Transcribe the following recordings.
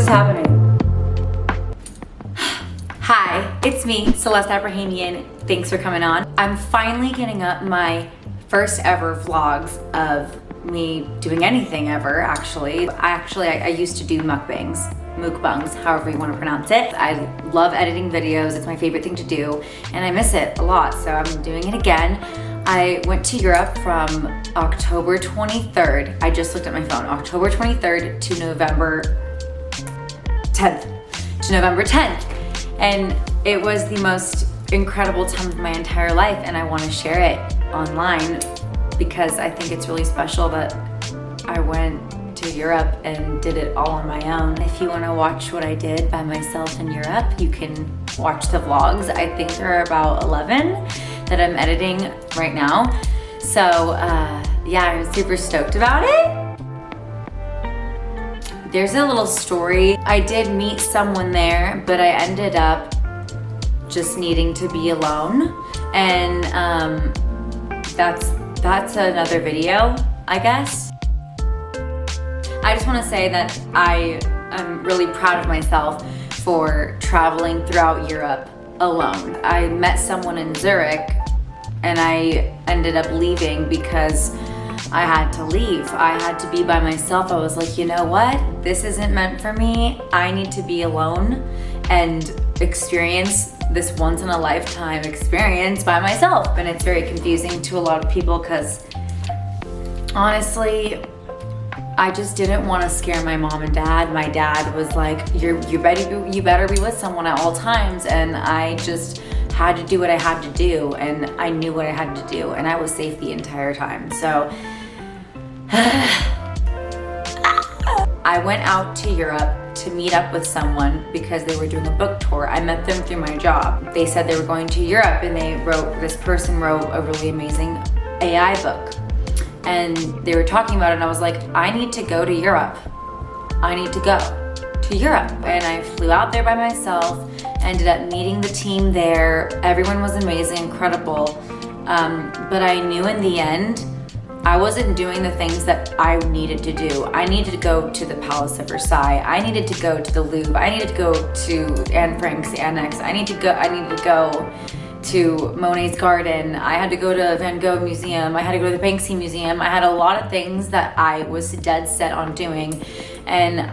is happening? Hi, it's me, Celeste Abrahamian. Thanks for coming on. I'm finally getting up my first ever vlogs of me doing anything ever, actually. I used to do mukbangs, however you want to pronounce it. I love editing videos. It's my favorite thing to do, and I miss it a lot, so I'm doing it again. I went to Europe from October 23rd. I just looked at my phone. October 23rd to November 10th. And it was the most incredible time of my entire life, and I want to share it online because I think it's really special that I went to Europe and did it all on my own. If you want to watch what I did by myself in Europe, you can watch the vlogs. I think there are about 11 that I'm editing right now. So yeah, I'm super stoked about it. There's a little story. I did meet someone there, but I ended up just needing to be alone. And that's another video, I guess. I just want to say that I am really proud of myself for traveling throughout Europe alone. I met someone in Zurich and I ended up leaving because I had to leave. I had to be by myself. I was like, you know what? This isn't meant for me. I need to be alone and experience this once in a lifetime experience by myself. And it's very confusing to a lot of people because honestly, I just didn't want to scare my mom and dad. My dad was like, you better be with someone at all times. And I just had to do what I had to do, and I knew what I had to do, and I was safe the entire time. So I went out to Europe to meet up with someone because they were doing a book tour. I met them through my job. They said they were going to Europe, and this person wrote a really amazing AI book. And they were talking about it, and I was like, I need to go to Europe. I need to go to Europe. And I flew out there by myself, ended up meeting the team there. Everyone was amazing, incredible. But I knew in the end, I wasn't doing the things that I needed to do. I needed to go to the Palace of Versailles. I needed to go to the Louvre. I needed to go to Anne Frank's Annex. I needed to go to Monet's Garden. I had to go to Van Gogh Museum. I had to go to the Banksy Museum. I had a lot of things that I was dead set on doing, and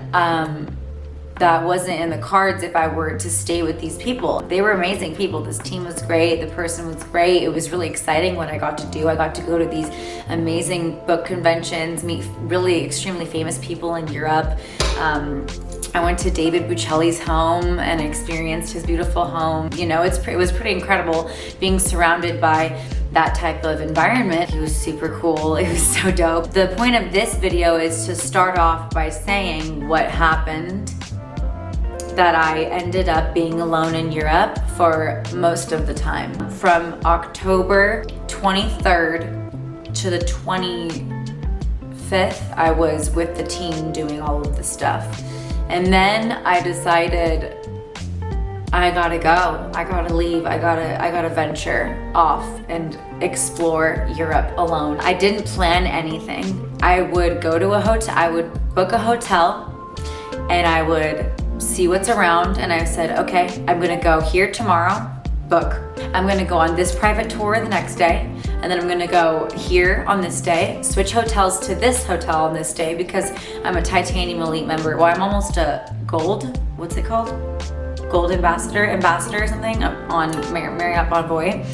that wasn't in the cards if I were to stay with these people. They were amazing people. This team was great. The person was great. It was really exciting what I got to do. I got to go to these amazing book conventions, meet really extremely famous people in Europe. I went to David Buccelli's home and experienced his beautiful home. You know, it was pretty incredible being surrounded by that type of environment. He was super cool. It was so dope. The point of this video is to start off by saying what happened, that I ended up being alone in Europe for most of the time. From October 23rd to the 25th, I was with the team doing all of the stuff. And then I decided I gotta go, I gotta leave, I gotta venture off and explore Europe alone. I didn't plan anything. I would go to a hotel, I would book a hotel, and I would see what's around. And I said, okay, I'm gonna go here tomorrow, book. I'm gonna go on this private tour the next day, and then I'm gonna go here on this day, switch hotels to this hotel on this day because I'm a Titanium Elite member. Well, I'm almost a gold, what's it called? Gold ambassador or something on Marriott Bonvoy.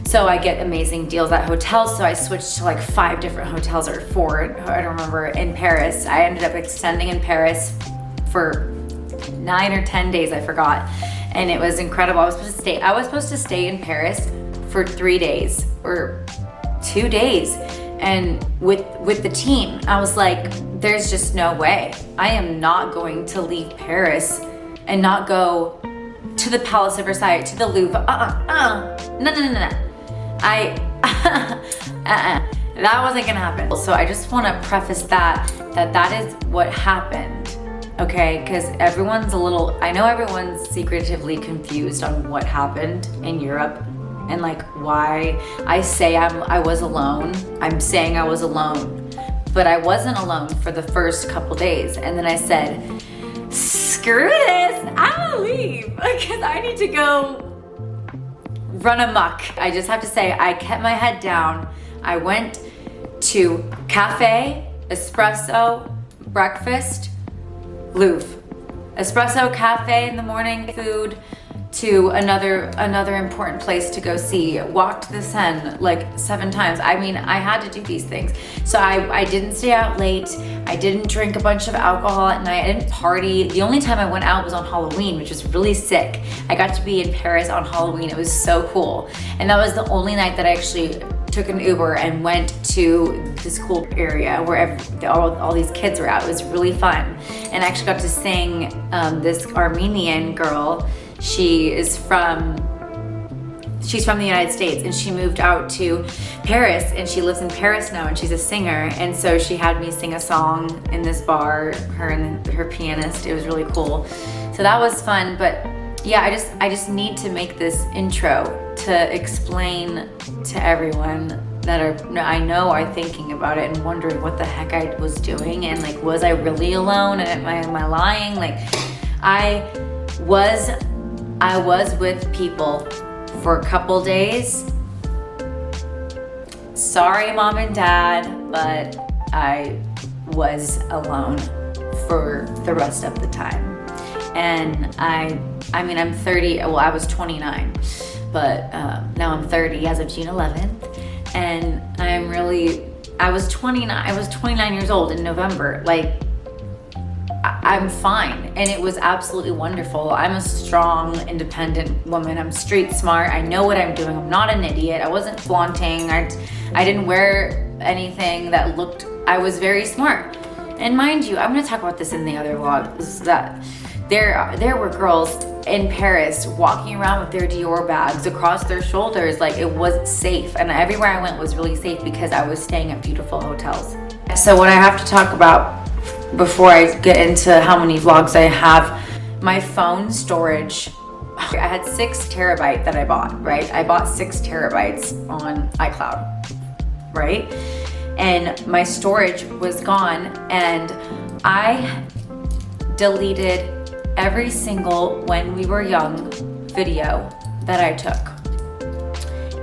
So I get amazing deals at hotels. So I switched to like 5 different hotels, or 4, I don't remember, in Paris. I ended up extending in Paris for 9 or 10 days, I forgot. And it was incredible. I was supposed to stay in Paris for 3 days or 2 days. And with the team, I was like, there's just no way. I am not going to leave Paris and not go to the Palace of Versailles, to the Louvre. No. That wasn't gonna happen. So I just wanna preface that is what happened. Okay, because I know everyone's secretively confused on what happened in Europe and like why I say I was alone. I'm saying I was alone, but I wasn't alone for the first couple days. And then I said, screw this, I'm gonna leave because I need to go run amok. I just have to say, I kept my head down. I went to cafe, espresso, breakfast, Louvre. Espresso, cafe in the morning, food, to another important place to go see. Walked the Seine like 7 times. I mean, I had to do these things. So I didn't stay out late. I didn't drink a bunch of alcohol at night. I didn't party. The only time I went out was on Halloween, which was really sick. I got to be in Paris on Halloween. It was so cool. And that was the only night that I actually took an Uber and went to this cool area where all these kids were out. It was really fun. And I actually got to sing this Armenian girl. She's from the United States, and she moved out to Paris, and she lives in Paris now, and she's a singer. And so she had me sing a song in this bar, her and her pianist. It was really cool. So that was fun. But yeah, I just need to make this intro to explain to everyone that I know are thinking about it and wondering what the heck I was doing, and like, was I really alone, and am I lying? Like, I was with people for a couple days. Sorry, mom and dad, but I was alone for the rest of the time. And I mean, I'm 30, well, I was 29, but now I'm 30 as of June 11th. And I was 29 years old in November. Like, I'm fine, and it was absolutely wonderful. I'm a strong, independent woman. I'm street smart. I know what I'm doing. I'm not an idiot. I wasn't flaunting. I didn't wear anything that looked, I was very smart. And mind you, I'm gonna talk about this in the other vlogs, that there were girls in Paris walking around with their Dior bags across their shoulders. Like, it was safe, and everywhere I went was really safe because I was staying at beautiful hotels. So what I have to talk about before I get into how many vlogs I have, my phone storage. I had 6 terabyte that I bought, right? I bought 6 terabytes on iCloud, right? And my storage was gone, and I deleted every single when we were young video that I took.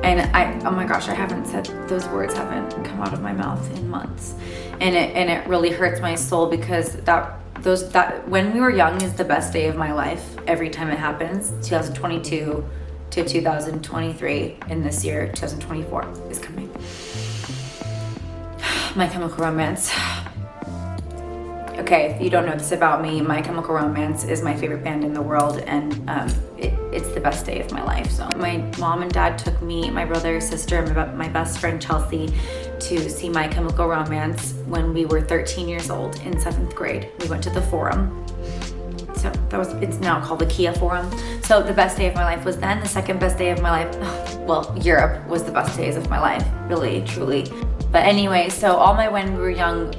And oh my gosh, I haven't said, those words haven't come out of my mouth in months. And it really hurts my soul, because that when we were young is the best day of my life. Every time it happens. 2022 to 2023, and this year, 2024 is coming. My Chemical Romance. Okay, if you don't know this about me, My Chemical Romance is my favorite band in the world, and it's the best day of my life. So my mom and dad took me, my brother, sister, and my best friend Chelsea to see My Chemical Romance when we were 13 years old in 7th grade. We went to the Forum. So it's now called the Kia Forum. So the best day of my life was then. The second best day of my life, well, Europe was the best days of my life, really, truly. But anyway, so when we were young,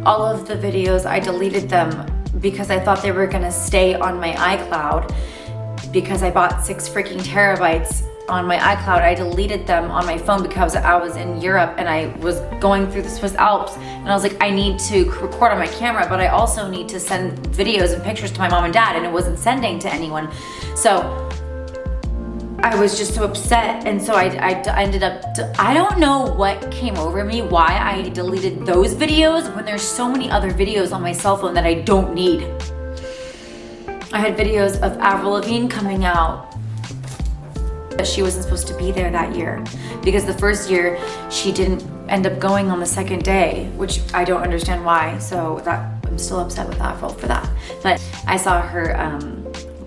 all of the videos, I deleted them because I thought they were gonna stay on my iCloud, because I bought 6 freaking terabytes on my iCloud. I deleted them on my phone because I was in Europe and I was going through the Swiss Alps, and I was like, I need to record on my camera, but I also need to send videos and pictures to my mom and dad, and it wasn't sending to anyone. So I was just so upset, and so I ended up, I don't know what came over me, why I deleted those videos when there's so many other videos on my cell phone that I don't need. I had videos of Avril Lavigne coming out, but she wasn't supposed to be there that year, because the first year she didn't end up going on the second day, which I don't understand why. So I'm still upset with Avril for that. But I saw her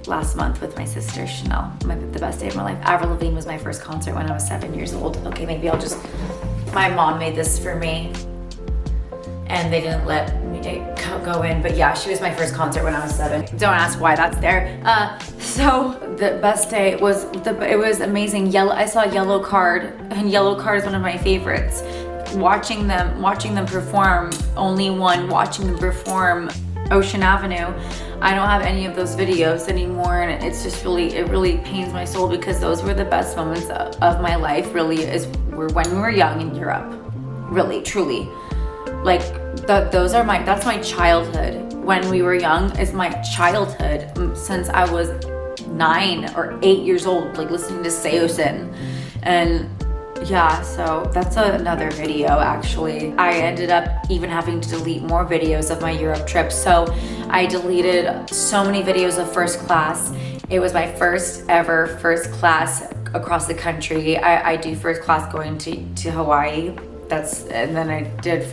last month with my sister Chanel, the best day of my life. Avril Lavigne was my first concert when I was 7 years old. Okay, maybe my mom made this for me, and they didn't let me go in, but yeah, she was my first concert when I was 7. Don't ask why that's there. So the best day was, it was amazing. I saw Yellow Card, and Yellow Card is one of my favorites. Watching them perform, watching them perform Ocean Avenue. I don't have any of those videos anymore, and it's just it really pains my soul, because those were the best moments of my life, really, were when we were young in Europe. Really, truly. Like that's my childhood. When we were young is my childhood, since I was 9 or 8 years old, like listening to Seosin. And yeah, so that's another video actually. I ended up even having to delete more videos of my Europe trip. So I deleted so many videos of first class. It was my first ever first class across the country. I do first class going to Hawaii. And then I did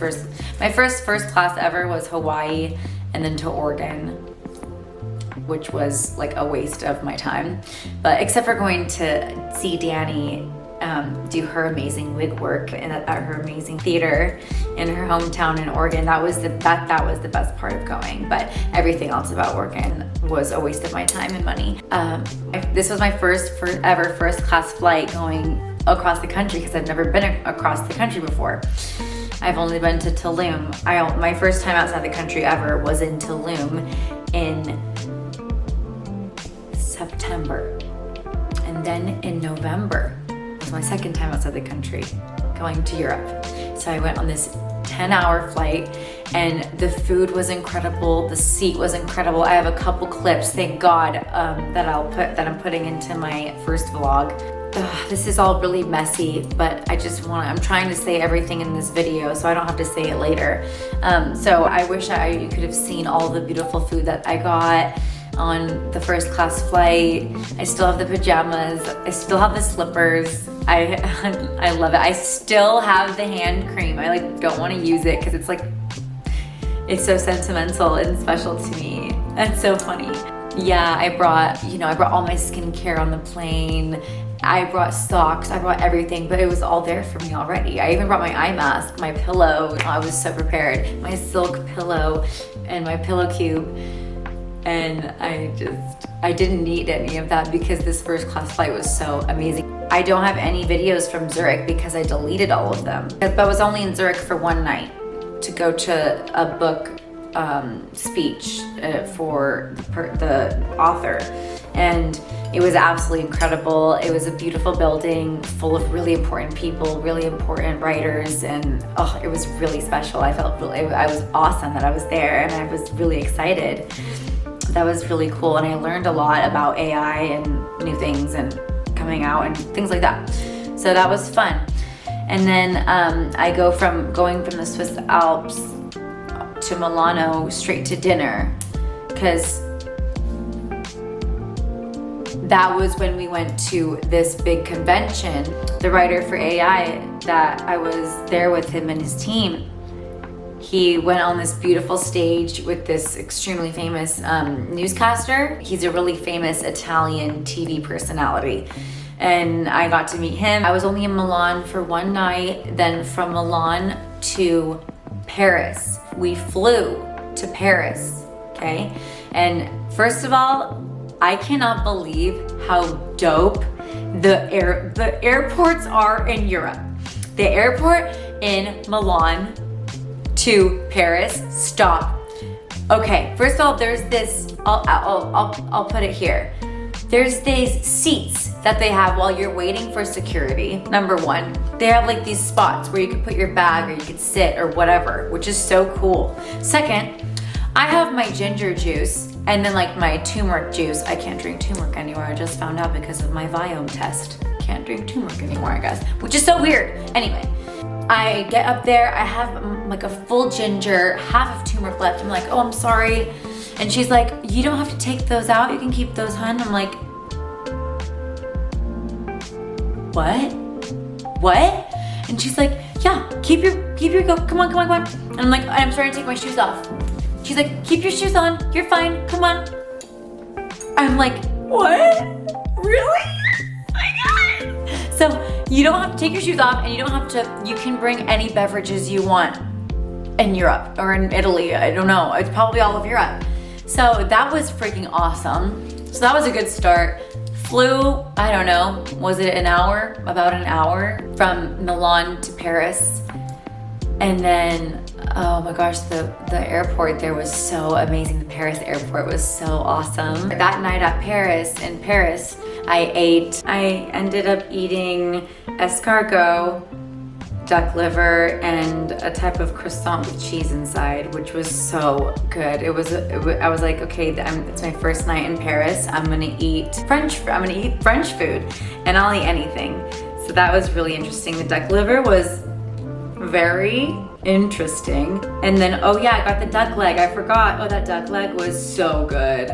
my first class ever was Hawaii, and then to Oregon, which was like a waste of my time. But except for going to see Danny do her amazing wig work at her amazing theater in her hometown in Oregon. That was the best part of going. But everything else about Oregon was a waste of my time and money. This was my first ever first class flight going across the country, because I've never been across the country before. I've only been to Tulum. My first time outside the country ever was in Tulum in September. And then in November was my second time outside the country, going to Europe. So I went on this 10-hour flight, and the food was incredible. The seat was incredible. I have a couple clips, thank God, that I'm putting into my first vlog. This is all really messy, but I'm trying to say everything in this video so I don't have to say it later. So I wish you could have seen all the beautiful food that I got on the first class flight. I still have the pajamas. I still have the slippers. I love it. I still have the hand cream. I don't want to use it because it's so sentimental and special to me. That's so funny. Yeah, I brought all my skincare on the plane. I brought socks, I brought everything, but it was all there for me already. I even brought my eye mask, my pillow. I was so prepared. My silk pillow and my pillow cube. And I didn't need any of that because this first class flight was so amazing. I don't have any videos from Zurich because I deleted all of them. But I was only in Zurich for one night to go to a book speech for the author. And it was absolutely incredible. It was a beautiful building full of really important people, really important writers, and it was really special. I was awesome that I was there, and I was really excited. That was really cool, and I learned a lot about AI and new things and coming out and things like that. So that was fun. And then I going from the Swiss Alps to Milano straight to dinner, because that was when we went to this big convention. The writer for AI, that I was there with him and his team, he went on this beautiful stage with this extremely famous newscaster. He's a really famous Italian TV personality. And I got to meet him. I was only in Milan for one night, then from Milan to Paris. We flew to Paris, okay? And first of all, I cannot believe how dope the airports are in Europe. The airport in Milan to Paris, stop. Okay, first of all, there's this, I'll put it here. There's these seats that they have while you're waiting for security, number one. They have these spots where you can put your bag or you could sit or whatever, which is so cool. Second, I have my ginger juice and then my turmeric juice. I can't drink turmeric anymore. I just found out because of my Viome test. Can't drink turmeric anymore, I guess, which is so weird. Anyway, I get up there, I have a full ginger, half of turmeric left. I'm like, oh, I'm sorry. And she's like, you don't have to take those out. You can keep those, hun. I'm like, what? And she's like, yeah, keep your go. Come on. And I'm like, I'm starting to take my shoes off. She's like, keep your shoes on. You're fine. Come on. I'm like, what? Really? Oh my God. So you don't have to take your shoes off, and you don't have to, you can bring any beverages you want in Europe or in Italy. I don't know. It's probably all of Europe. So that was freaking awesome. So that was a good start. Flew, I don't know, was it an hour? About an hour from Milan to Paris. And then, oh my gosh, the airport there was so amazing. The Paris airport was so awesome. That night in Paris, I ended up eating escargot duck liver and a type of croissant with cheese inside, which was so good. I was like, okay, it's my first night in Paris. I'm gonna eat French food, and I'll eat anything. So that was really interesting. The duck liver was very interesting. And then, oh yeah, I got the duck leg. I forgot. Oh, that duck leg was so good.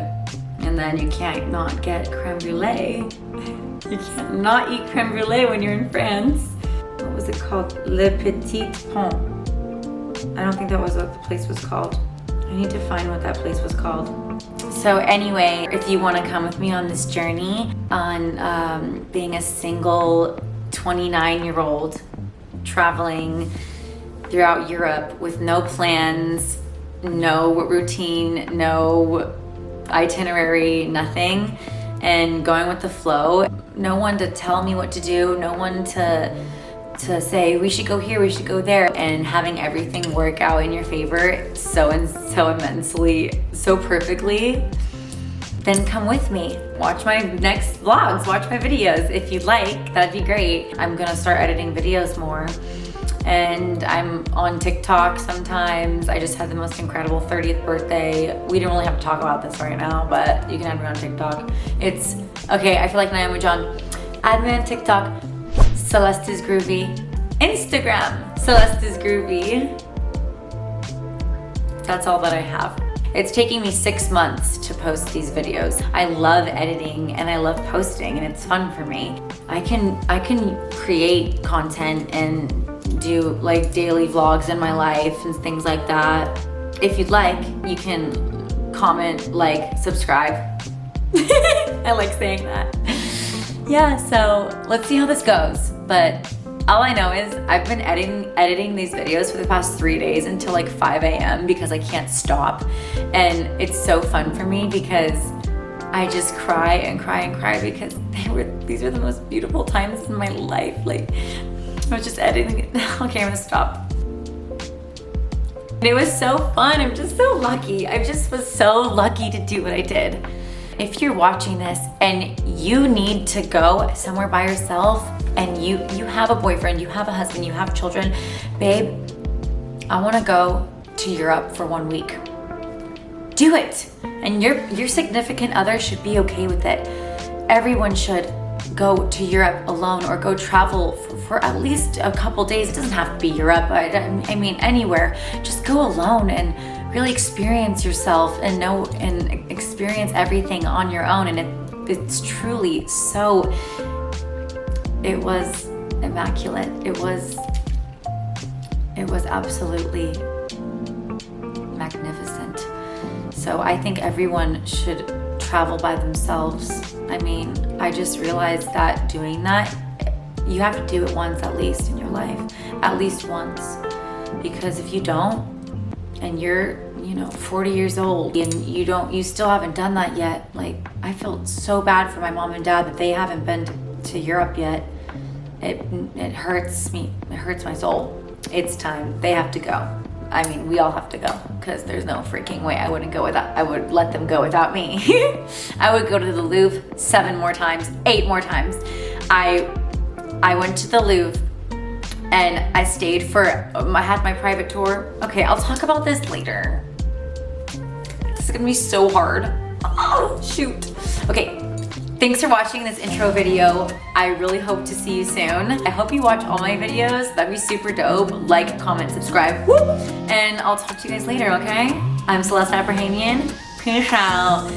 And then you can't not get creme brulee. You can't not eat creme brulee when you're in France. What was it called? Le Petit Pont. I don't think that was what the place was called. I need to find what that place was called. So anyway, if you want to come with me on this journey on being a single 29-year-old traveling throughout Europe with no plans, no routine, no itinerary, nothing, and going with the flow. No one to tell me what to do, no one to say we should go here, we should go there, and having everything work out in your favor so immensely, so perfectly. Then come with me. Watch my next vlogs, watch my videos. If you'd like, that'd be great. I'm gonna start editing videos more. And I'm on TikTok sometimes. I just had the most incredible 30th birthday. We don't really have to talk about this right now, but you can add me on TikTok. It's, okay, I feel like Naomi John. Add me on TikTok, celesteisgroovy. Instagram, celesteisgroovy. That's all that I have. It's taking me 6 months to post these videos. I love editing and I love posting, and it's fun for me. I can create content and do like daily vlogs in my life and things like that. If you'd like, you can comment, like, subscribe. I like saying that. Yeah, so let's see how this goes. But all I know is I've been editing these videos for the past 3 days until like 5 a.m. because I can't stop. And it's so fun for me because I just cry and cry and cry because these were the most beautiful times in my life. Like, I was just editing it. Okay, I'm gonna stop. It was so fun. I'm just so lucky. I just was so lucky to do what I did. If you're watching this and you need to go somewhere by yourself and you have a boyfriend, you have a husband, you have children, babe, I wanna go to Europe for 1 week. Do it. And your significant other should be okay with it. Everyone should go to Europe alone or go travel for at least a couple days. It doesn't have to be Europe. I mean, anywhere. Just go alone and really experience yourself and know and experience everything on your own. And it's truly so, it was immaculate. It was absolutely magnificent. So I think everyone should travel by themselves. I mean, I just realized that doing that, you have to do it once at least in your life, at least once. Because if you don't, and you're, 40 years old and you still haven't done that yet, like, I feel so bad for my mom and dad that they haven't been to Europe yet. It hurts me, it hurts my soul. It's time, they have to go. I mean, we all have to go because there's no freaking way I would let them go without me. I would go to the Louvre 7 more times, 8 more times. I went to the Louvre and I stayed I had my private tour. Okay, I'll talk about this later. This is gonna be so hard. Oh, shoot. Okay, thanks for watching this intro video. I really hope to see you soon. I hope you watch all my videos. That'd be super dope. Like, comment, subscribe. Woo! And I'll talk to you guys later, okay? I'm Celeste Abrahamian. Peace out.